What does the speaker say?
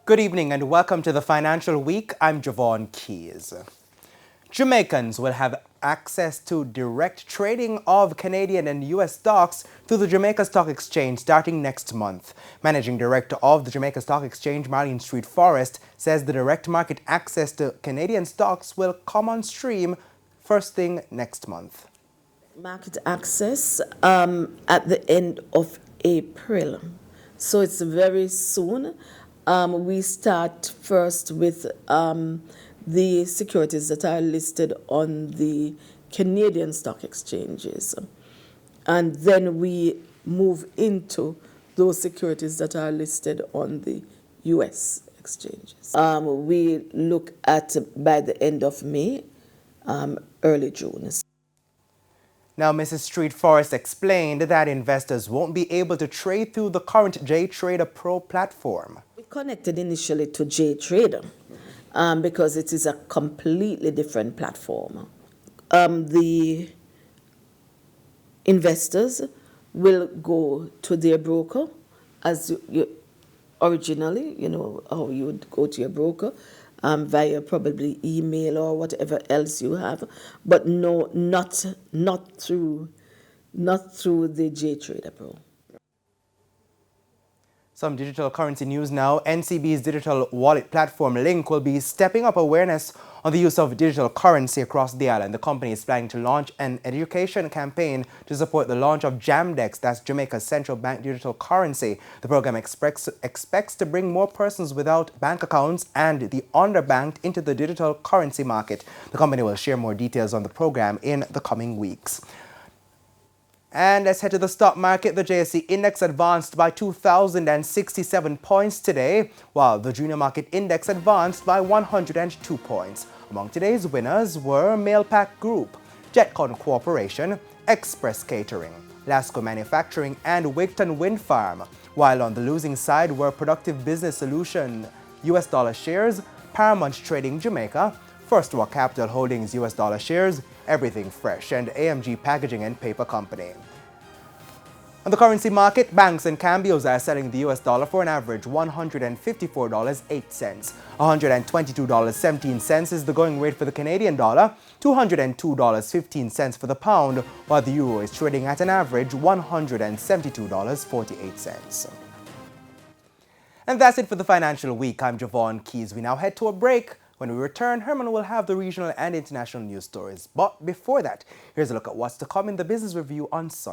Good evening and welcome to the Financial Week. I'm Javon Keys. Jamaicans will have access to direct trading of Canadian and U.S. stocks through the Jamaica Stock Exchange starting next month. Managing Director of the Jamaica Stock Exchange, Marlene Street Forrest, says the direct market access to Canadian stocks will come on stream first thing next month. Market access at the end of April. So it's very soon. We start first with the securities that are listed on the Canadian stock exchanges. And then we move into those securities that are listed on the US exchanges. We look at by the end of May, early June. Now, Mrs. Street Forrest explained that investors won't be able to trade through the current JTrader Pro platform. We connected initially to JTrader because it is a completely different platform. The investors will go to their broker as you originally, how you would go to your broker via probably email or whatever else you have, but no, not through the JTrader Pro. Some digital currency news now. NCB's digital wallet platform Link will be stepping up awareness on the use of digital currency across the island. The company is planning to launch an education campaign to support the launch of Jamdex, that's Jamaica's central bank digital currency. The program expects to bring more persons without bank accounts and the underbanked into the digital currency market. The company will share more details on the program in the coming weeks. And let's head to the stock market. The JSE index advanced by 2,067 points today, while the junior market index advanced by 102 points. Among today's winners were Mailpack Group, Jetcon Corporation, Express Catering, Lasco Manufacturing, and Wigton Wind Farm. While on the losing side were Productive Business Solution, US dollar shares, Paramount Trading Jamaica, First Rock Capital Holdings US dollar shares, Everything Fresh, and AMG Packaging and Paper Company. On the currency market, banks and cambios are selling the US dollar for an average $154.08. $122.17 is the going rate for the Canadian dollar, $202.15 for the pound, while the euro is trading at an average $172.48. And that's it for the Financial Week. I'm Javon Keys. We now head to a break. When we return, Herman will have the regional and international news stories. But before that, here's a look at what's to come in the Business Review on Sunday.